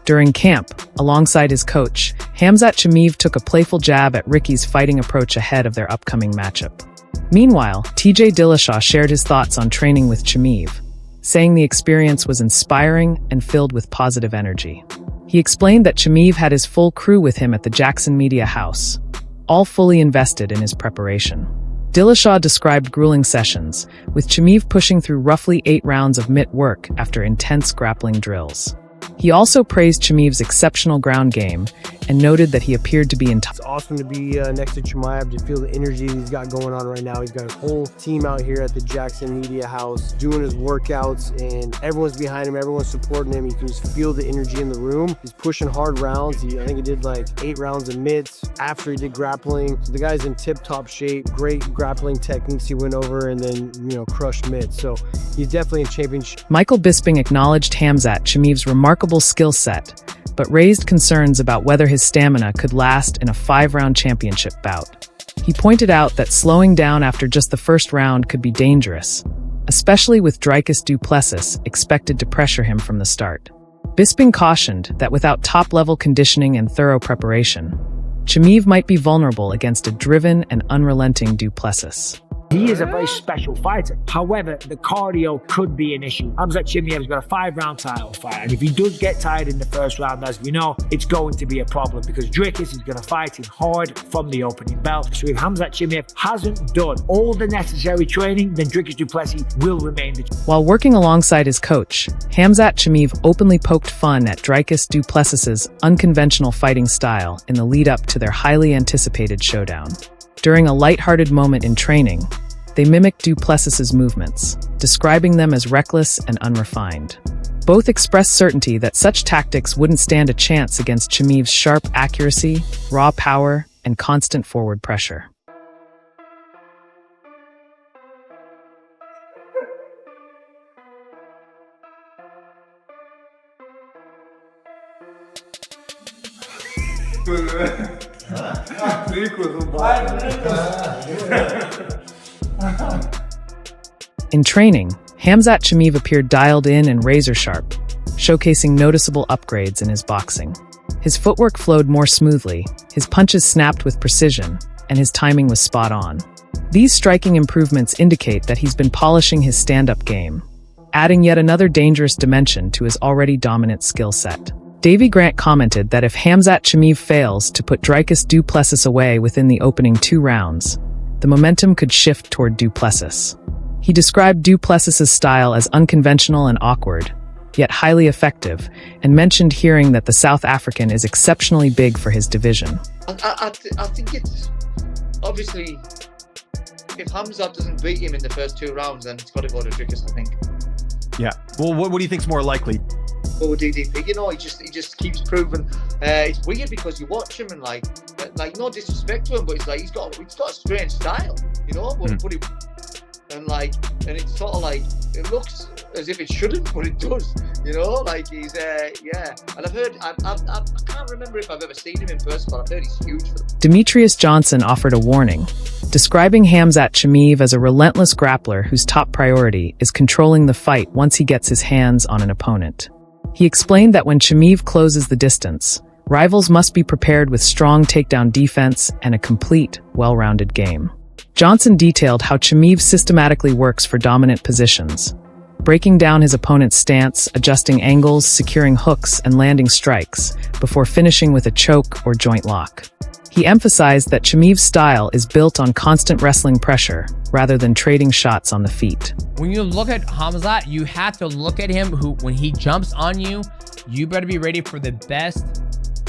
During camp, alongside his coach, Khamzat Chimaev took a playful jab at Ricky's fighting approach ahead of their upcoming matchup. Meanwhile, TJ Dillashaw shared his thoughts on training with Chimaev, saying the experience was inspiring and filled with positive energy. He explained that Chimaev had his full crew with him at the Jackson Media House, all fully invested in his preparation. Dillashaw described grueling sessions, with Chimaev pushing through roughly 8 rounds of mitt work after intense grappling drills. He also praised Chimaev's exceptional ground game and noted that he appeared to be in It's awesome to be next to Chimaev, to feel the energy he's got going on right now. He's got his whole team out here at the Jackson Media House doing his workouts, and everyone's behind him, everyone's supporting him. You can just feel the energy in the room. He's pushing hard rounds. I think he did like 8 rounds of mitts after he did grappling. So the guy's in tip-top shape, great grappling techniques he went over, and then, crushed mitts. So he's definitely in championship. Michael Bisping acknowledged Khamzat Chimaev's remarkable skill set, but raised concerns about whether his stamina could last in a 5-round championship bout. He pointed out that slowing down after just the first round could be dangerous, especially with Dricus Du Plessis expected to pressure him from the start. Bisping cautioned that without top-level conditioning and thorough preparation, Chimaev might be vulnerable against a driven and unrelenting Du Plessis. He is a very special fighter. However, the cardio could be an issue. Khamzat Chimaev's got a 5-round title fight, and if he does get tired in the first round, as we know, it's going to be a problem because Dricus is going to fight him hard from the opening bell. So if Khamzat Chimaev hasn't done all the necessary training, then Dricus Du Plessis will remain the champion. While working alongside his coach, Khamzat Chimaev openly poked fun at Dricus Du Plessis's unconventional fighting style in the lead-up to their highly anticipated showdown. During a lighthearted moment in training, they mimicked Du Plessis's movements, describing them as reckless and unrefined. Both expressed certainty that such tactics wouldn't stand a chance against Chimaev's sharp accuracy, raw power, and constant forward pressure. In training, Khamzat Chimaev appeared dialed in and razor-sharp, showcasing noticeable upgrades in his boxing. His footwork flowed more smoothly, his punches snapped with precision, and his timing was spot on. These striking improvements indicate that he's been polishing his stand-up game, adding yet another dangerous dimension to his already dominant skill set. Davey Grant commented that if Khamzat Chimaev fails to put Dricus Du Plessis away within the opening 2 rounds, the momentum could shift toward Du Plessis. He described Du Plessis's style as unconventional and awkward, yet highly effective, and mentioned hearing that the South African is exceptionally big for his division. I think it's obviously, if Khamzat doesn't beat him in the first 2 rounds, then it's got to go to Dricus, I think. Yeah. Well, what do you think's more likely? Or DDP, he just keeps proving. It's weird because you watch him and like no disrespect to him, but it's like he's got a strange style, and it's sort of like it looks as if it shouldn't, but it does, he's And I've heard, I can't remember if I've ever seen him in person, but I've heard he's huge for them. Demetrius Johnson offered a warning, describing Khamzat Chimaev as a relentless grappler whose top priority is controlling the fight once he gets his hands on an opponent. He explained that when Chimaev closes the distance, rivals must be prepared with strong takedown defense and a complete, well-rounded game. Johnson detailed how Chimaev systematically works for dominant positions, breaking down his opponent's stance, adjusting angles, securing hooks, and landing strikes, before finishing with a choke or joint lock. He emphasized that Chimaev's style is built on constant wrestling pressure, rather than trading shots on the feet. When you look at Khamzat, you have to look at him when he jumps on you, you better be ready for the best.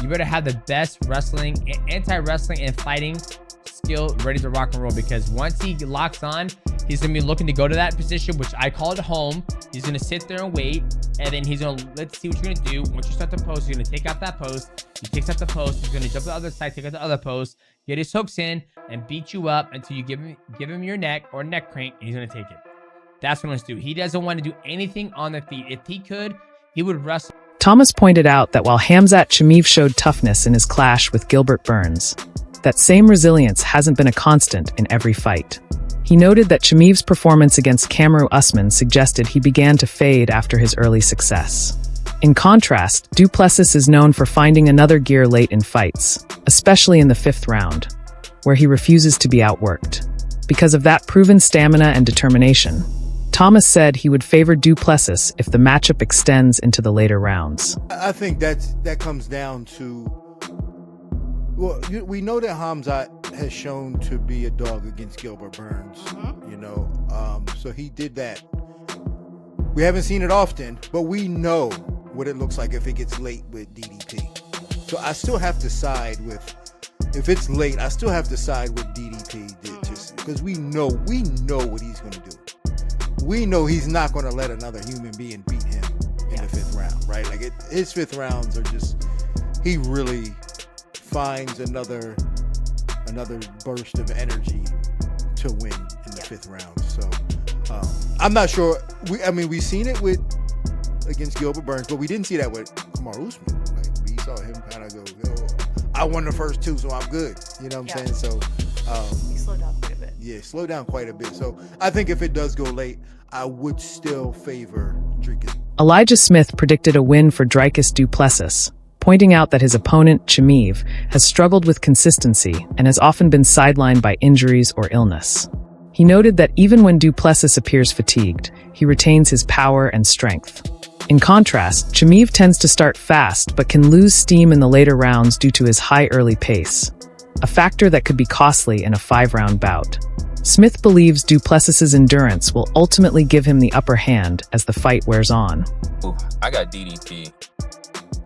You better have the best wrestling, anti-wrestling, and fighting skill ready to rock and roll, because once he locks on, he's going to be looking to go to that position, which I call it home. He's going to sit there and wait, and then he's going to, let's see what you're going to do. Once you start the post, you're going to take out that post. He takes out the post. He's going to jump to the other side, take out the other post, get his hooks in, and beat you up until you give him your neck or neck crank, and he's going to take it. That's what he wants to do. He doesn't want to do anything on the feet. If he could, he would wrestle. Thomas pointed out that while Khamzat Chimaev showed toughness in his clash with Gilbert Burns, that same resilience hasn't been a constant in every fight. He noted that Chimaev's performance against Khamzat Chimaev suggested he began to fade after his early success. In contrast, Du Plessis is known for finding another gear late in fights, especially in the 5th round, where he refuses to be outworked. Because of that proven stamina and determination, Thomas said he would favor Du Plessis if the matchup extends into the later rounds. I think that comes down to, well, we know that Khamzat has shown to be a dog against Gilbert Burns, you know, so he did that. We haven't seen it often, but we know what it looks like if it gets late with DDP. So I still have to side with, if it's late, I still have to side with DDP, because we know what he's going to do. We know he's not going to let another human being beat him in the 5th round, right? Like his 5th rounds are just, he really finds another burst of energy to win in the 5th round. So I'm not sure. We've seen it against Gilbert Burns, but we didn't see that with Kamaru Usman. Like we saw him kind of go, yo, I won the first 2, so I'm good. You know what I'm saying? So he slowed down quite a bit. Yeah, slow down quite a bit. So I think if it does go late, I would still favor Dricus. Elijah Smith predicted a win for Dricus Du Plessis, pointing out that his opponent, Chimaev, has struggled with consistency and has often been sidelined by injuries or illness. He noted that even when Du Plessis appears fatigued, he retains his power and strength. In contrast, Chimaev tends to start fast but can lose steam in the later rounds due to his high early pace, a factor that could be costly in a 5-round bout. Smith believes Du Plessis's endurance will ultimately give him the upper hand as the fight wears on. I got DDP.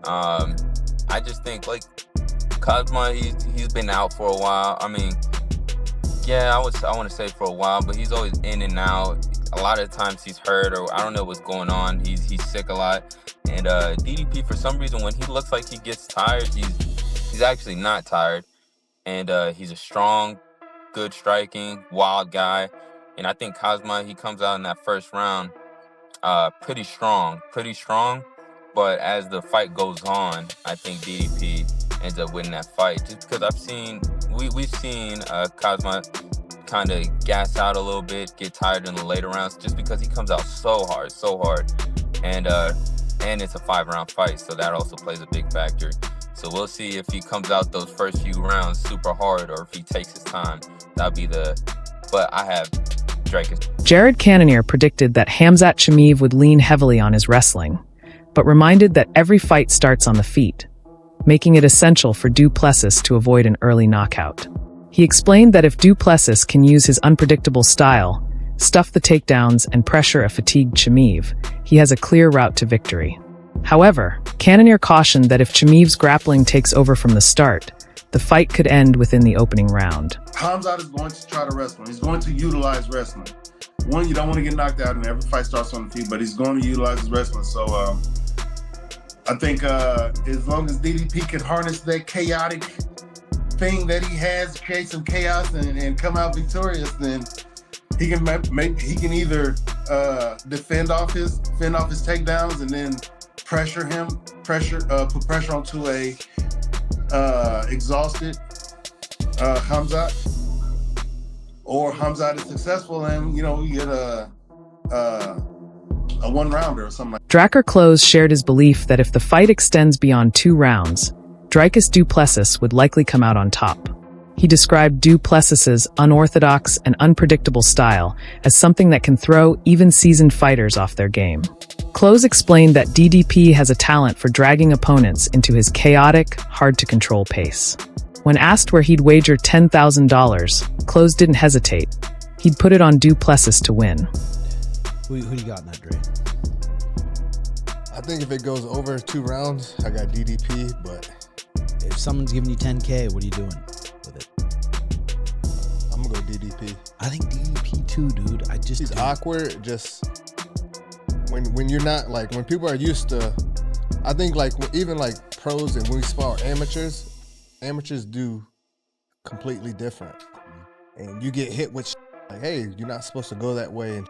I just think, like, Khamzat, he's been out for a while. I mean, yeah, I want to say for a while, but he's always in and out. A lot of times he's hurt, or I don't know what's going on. He's sick a lot. And DDP, for some reason, when he looks like he gets tired, he's actually not tired. And he's a strong, good striking, wild guy. And I think Khamzat, he comes out in that 1st round pretty strong. But as the fight goes on, I think DDP ends up winning that fight. Just because we've seen Khamzat kind of gas out a little bit, get tired in the later rounds, just because he comes out so hard. And it's a 5-round fight, so that also plays a big factor. So we'll see if he comes out those first few rounds super hard or if he takes his time. But I have Dricus. Jared Cannonier predicted that Khamzat Chimaev would lean heavily on his wrestling, but reminded that every fight starts on the feet, making it essential for Du Plessis to avoid an early knockout. He explained that if Du Plessis can use his unpredictable style, stuff the takedowns, and pressure a fatigued Chimaev, he has a clear route to victory. However, Cannonier cautioned that if Chimaev's grappling takes over from the start, the fight could end within the opening round. Khamzat is going to try to wrestle. He's going to utilize wrestling. One, you don't want to get knocked out, and every fight starts on the feet, but he's going to utilize his wrestling. So I think as long as DDP can harness that chaotic thing that he has, create some chaos and come out victorious, then he can either defend off his takedowns and then put pressure onto a exhausted Khamzat, or Khamzat is successful and you get a 1-rounder or something like that. Dracker Close shared his belief that if the fight extends beyond 2 rounds, Dricus Du Plessis would likely come out on top. He described Du Plessis's unorthodox and unpredictable style as something that can throw even seasoned fighters off their game. Close explained that DDP has a talent for dragging opponents into his chaotic, hard-to-control pace. When asked where he'd wager $10,000, Close didn't hesitate. He'd put it on Du Plessis to win. Who do you got in that, Dre? I think if it goes over 2 rounds, I got DDP, but if someone's giving you 10K, what are you doing with it? I'm gonna go DDP. I think DDP too, dude. He's awkward. Just when you're not, like, when people are used to, I think, like, even like pros and when we spar amateurs do completely different, and you get hit with like, hey, you're not supposed to go that way,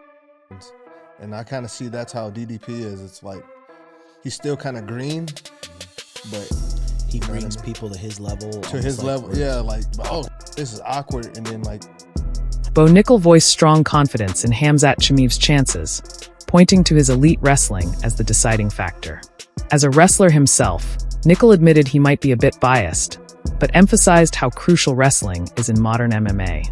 and I kind of see that's how DDP is. It's like he's still kind of green, but He know what I brings mean? people to his level. To his level, yeah. Like, oh, this is awkward, and then like. Bo Nickel voiced strong confidence in Khamzat Chimaev's chances, pointing to his elite wrestling as the deciding factor. As a wrestler himself, Nickel admitted he might be a bit biased, but emphasized how crucial wrestling is in modern MMA.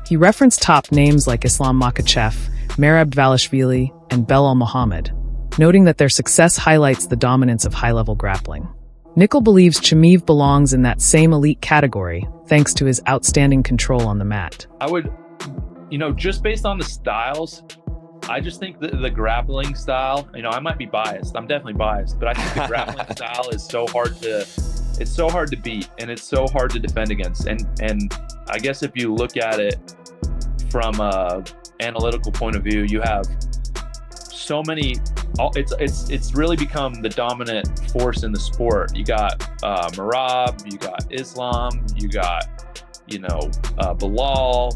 He referenced top names like Islam Makhachev, Merab Dvalishvili, and Belal Muhammad, noting that their success highlights the dominance of high-level grappling. Nickel believes Chimaev belongs in that same elite category, thanks to his outstanding control on the mat. I would, just based on the styles, I just think that the grappling style, I might be biased. I'm definitely biased, but I think the grappling style is so hard to beat, and it's so hard to defend against. And I guess if you look at it from a analytical point of view, you have so many. It's really become the dominant force in the sport. You got Merab, you got Islam, you got Belal,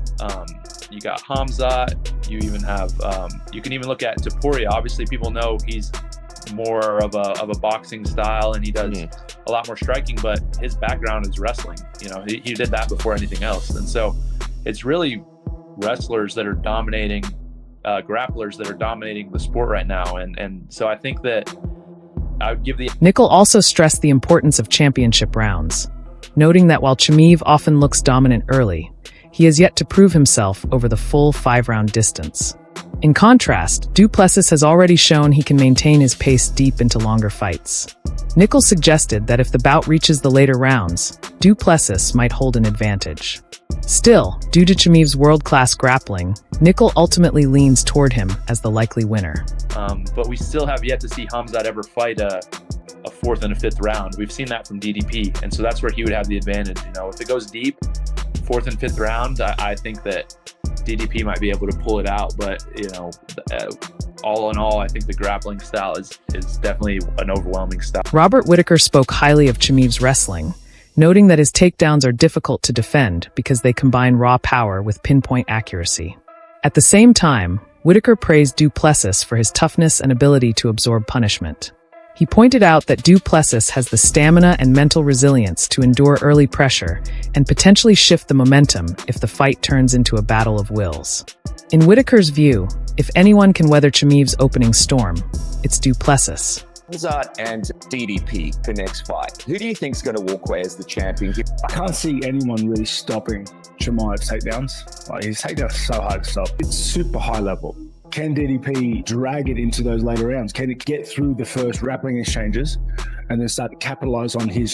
you got Khamzat. You even have you can even look at Topuria. Obviously, people know he's more of a boxing style, and he does a lot more striking. But his background is wrestling. He did that before anything else, and so it's really wrestlers that are dominating, grapplers that are dominating the sport right now. And so I think that I would give the. Nickel also stressed the importance of championship rounds, noting that while Chimaev often looks dominant early, he has yet to prove himself over the full 5-round distance. In contrast, Du Plessis has already shown he can maintain his pace deep into longer fights. Nickel suggested that if the bout reaches the later rounds, Du Plessis might hold an advantage. Still, due to Chimaev's world-class grappling, Nickel ultimately leans toward him as the likely winner. But we still have yet to see Khamzat ever fight a 4th and a 5th round. We've seen that from DDP, and so that's where he would have the advantage. If it goes deep, 4th and 5th round, I think that DDP might be able to pull it out. But all in all, I think the grappling style is definitely an overwhelming style. Robert Whittaker spoke highly of Chimaev's wrestling, noting that his takedowns are difficult to defend because they combine raw power with pinpoint accuracy. At the same time, Whittaker praised Du Plessis for his toughness and ability to absorb punishment. He pointed out that Du Plessis has the stamina and mental resilience to endure early pressure and potentially shift the momentum if the fight turns into a battle of wills. In Whittaker's view, if anyone can weather Chimaev's opening storm, it's Du Plessis. Khamzat and DDP, the next fight. Who do you think is going to walk away as the champion? I can't see anyone really stopping Chimaev's takedowns. His takedowns are so hard to stop. It's super high level. Can DDP drag it into those later rounds? Can it get through the first grappling exchanges and then start to capitalize on his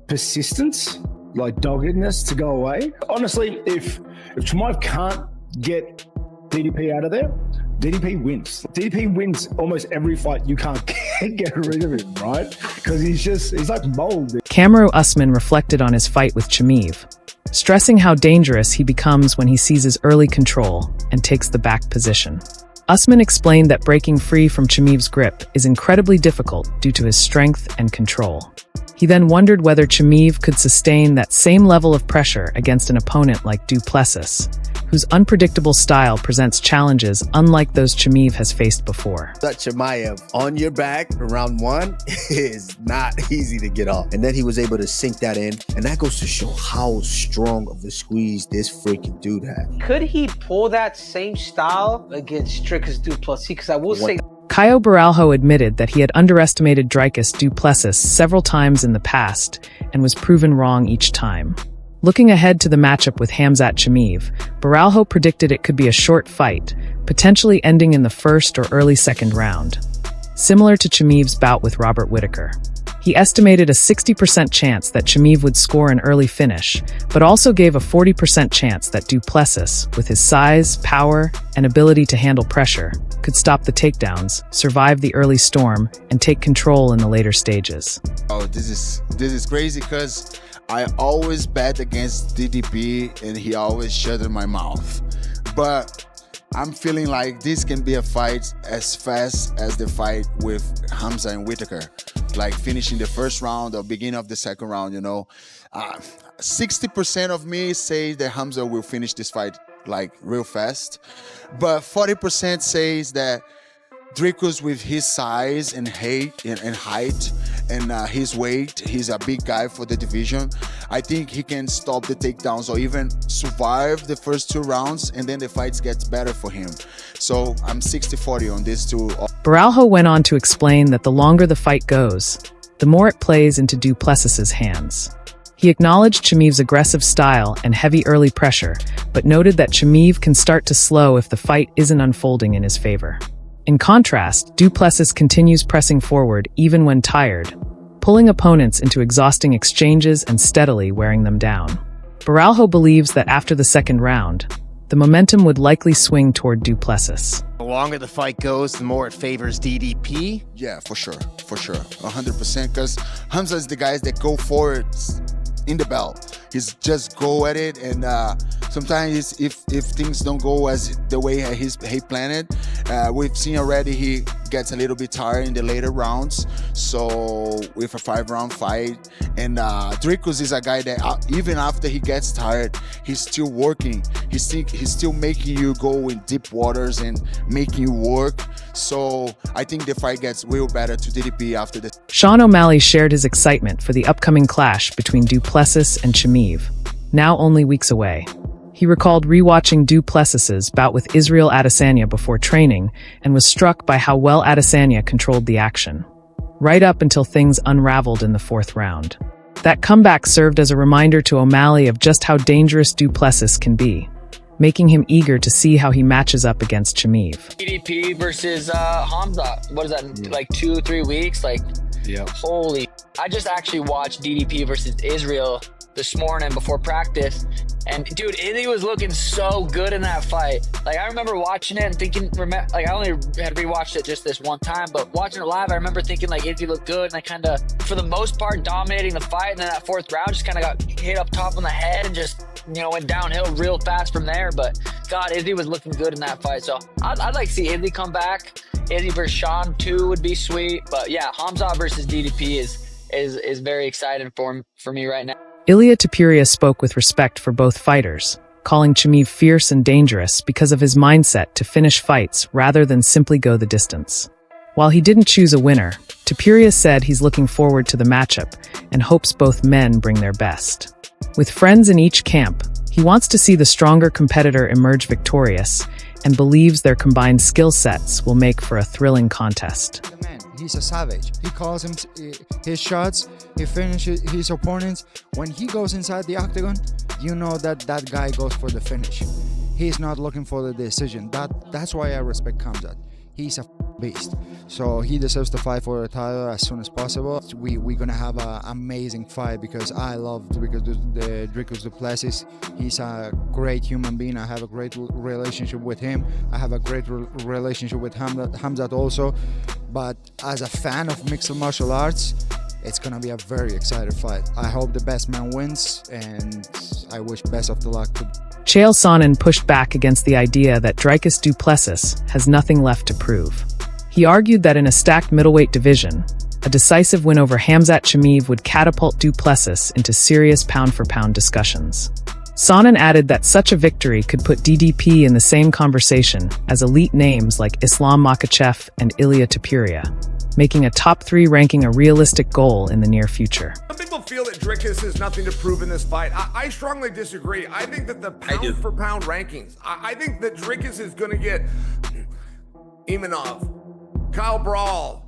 persistence, doggedness to go away? Honestly, if Chimaev can't get DDP out of there, DDP wins. DDP wins almost every fight. You can't get rid of him, right? Because he's like mold. Kamaru Usman reflected on his fight with Chimaev, stressing how dangerous he becomes when he seizes early control and takes the back position. Usman explained that breaking free from Chimaev's grip is incredibly difficult due to his strength and control. He then wondered whether Chimaev could sustain that same level of pressure against an opponent like Du Plessis, whose unpredictable style presents challenges unlike those Chimaev has faced before. That Chimaev on your back round 1 is not easy to get off. And then he was able to sink that in. And that goes to show how strong of a squeeze this freaking dude had. Could he pull that same style against Dricus Du Plessis? Because I will say... Caio Baralho admitted that he had underestimated Dricus Du Plessis several times in the past and was proven wrong each time. Looking ahead to the matchup with Khamzat Chimaev, Baralho predicted it could be a short fight, potentially ending in the first or early second round, similar to Chimaev's bout with Robert Whittaker. He estimated a 60% chance that Chimaev would score an early finish, but also gave a 40% chance that Du Plessis, with his size, power, and ability to handle pressure, could stop the takedowns, survive the early storm, and take control in the later stages. Oh, this is crazy because I always bet against DDP and he always shut in my mouth. But I'm feeling like this can be a fight as fast as the fight with Khamzat and Whittaker. Like finishing the first round or beginning of the second round, 60% of me say that Khamzat will finish this fight real fast. But 40% says that Dricus with his size and height and his weight. He's a big guy for the division. I think he can stop the takedowns or even survive the first 2 rounds, and then the fights gets better for him. So I'm 60-40 on these two. Baralho went on to explain that the longer the fight goes, the more it plays into Du Plessis' hands. He acknowledged Chimaev's aggressive style and heavy early pressure, but noted that Chimaev can start to slow if the fight isn't unfolding in his favor. In contrast, Du Plessis continues pressing forward even when tired, pulling opponents into exhausting exchanges and steadily wearing them down. Baralho believes that after the second round, the momentum would likely swing toward Du Plessis. The longer the fight goes, the more it favors DDP. Yeah, for sure, 100%. Because Khamzat is the guys that go forward in the belt. He's just go at it, and sometimes if things don't go as the way he planned it, we've seen already he gets a little bit tired in the later rounds. So with a 5-round fight, and Dricus is a guy that even after he gets tired, he's still working. He's still making you go in deep waters and making you work. So I think the fight gets real better to DDP after this. Sean O'Malley shared his excitement for the upcoming clash between Du Plessis and Chimaev, now only weeks away. He recalled rewatching Du Plessis' bout with Israel Adesanya before training and was struck by how well Adesanya controlled the action, right up until things unraveled in the 4th round. That comeback served as a reminder to O'Malley of just how dangerous Du Plessis can be, making him eager to see how he matches up against Chimaev. DDP versus Khamzat. What is that, like 2-3 weeks? Like, yeah. Holy. I just actually watched DDP versus Israel this morning before practice. And dude, Izzy was looking so good in that fight. Like, I remember watching it and thinking, like, I only had rewatched it just this one time, but watching it live, I remember thinking like Izzy looked good, and I kind of, for the most part, dominating the fight. And then that 4th round just kind of got hit up top on the head and just, you know, went downhill real fast from there. But God, Izzy was looking good in that fight. So I'd like to see Izzy come back. Izzy versus Sean 2 would be sweet. But yeah, Khamzat versus DDP is very exciting for me right now. Ilia Topuria spoke with respect for both fighters, calling Chimaev fierce and dangerous because of his mindset to finish fights rather than simply go the distance. While he didn't choose a winner, Topuria said he's looking forward to the matchup and hopes both men bring their best. With friends in each camp, he wants to see the stronger competitor emerge victorious and believes their combined skill sets will make for a thrilling contest. He's a savage. He calls his shots. He finishes his opponents. When he goes inside the octagon, you know that guy goes for the finish. He's not looking for the decision. That's why I respect Khamzat. He's a beast. So he deserves to fight for the title as soon as possible. We're gonna have an amazing fight because I love Dricus Du Plessis. He's a great human being. I have a great relationship with him. I have a great relationship with Khamzat also. But as a fan of mixed martial arts, it's gonna be a very exciting fight. I hope the best man wins, and I wish best of the luck to Chael Sonnen pushed back against the idea that Dricus Du Plessis has nothing left to prove. He argued that in a stacked middleweight division, a decisive win over Khamzat Chimaev would catapult Du Plessis into serious pound-for-pound discussions. Sonnen added that such a victory could put DDP in the same conversation as elite names like Islam Makhachev and Ilia Topuria, making a top 3 ranking a realistic goal in the near future. Some people feel that Dricus has nothing to prove in this fight. I strongly disagree. I think that the pound-for-pound rankings, I think that Dricus is going to get Imanov, Kyle Brawl.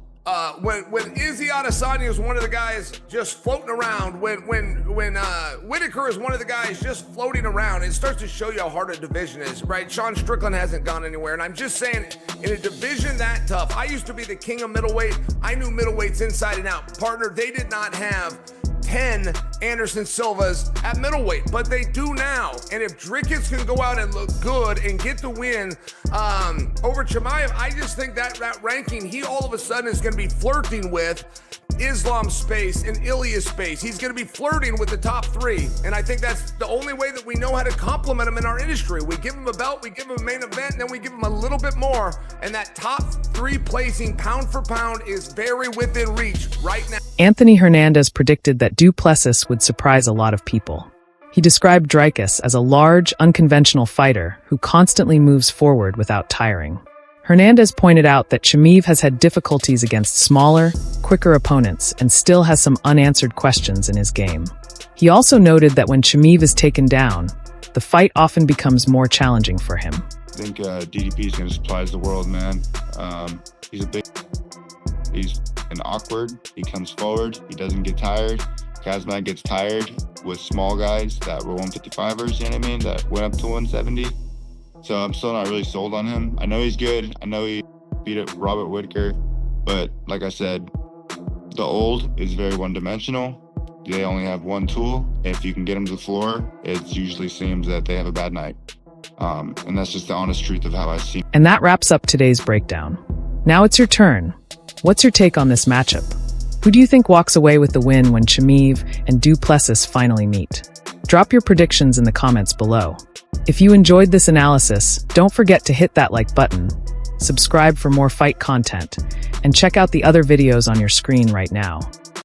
When Izzy Adesanya is one of the guys just floating around, when Whitaker is one of the guys just floating around, it starts to show you how hard a division is, right? Sean Strickland hasn't gone anywhere, and I'm just saying, in a division that tough, I used to be the king of middleweight. I knew middleweights inside and out. Partner, they did not have 10 Anderson Silvas at middleweight, but they do now. And if Dricus can go out and look good and get the win over Chimaev, I just think that ranking, he all of a sudden is going to be flirting with Islam's space and Ilya's space. He's going to be flirting with the top 3. And I think that's the only way that we know how to compliment him in our industry. We give him a belt, we give him a main event, and then we give him a little bit more. And that top 3 placing pound for pound is very within reach right now. Anthony Hernandez predicted that Du Plessis would surprise a lot of people. He described Dricus as a large, unconventional fighter who constantly moves forward without tiring. Hernandez pointed out that Chimaev has had difficulties against smaller, quicker opponents and still has some unanswered questions in his game. He also noted that when Chimaev is taken down, the fight often becomes more challenging for him. I think DDP is going to surprise the world, man. He's awkward. He comes forward. He doesn't get tired. Khamzat gets tired with small guys that were 155ers, you know what I mean, that went up to 170. So I'm still not really sold on him. I know he's good. I know he beat Robert Whittaker. But like I said, the old is very one-dimensional. They only have one tool. If you can get them to the floor, it usually seems that they have a bad night. And that's just the honest truth of how I see it. And that wraps up today's breakdown. Now it's your turn. What's your take on this matchup? Who do you think walks away with the win when Chimaev and Du Plessis finally meet? Drop your predictions in the comments below. If you enjoyed this analysis, don't forget to hit that like button, subscribe for more fight content, and check out the other videos on your screen right now.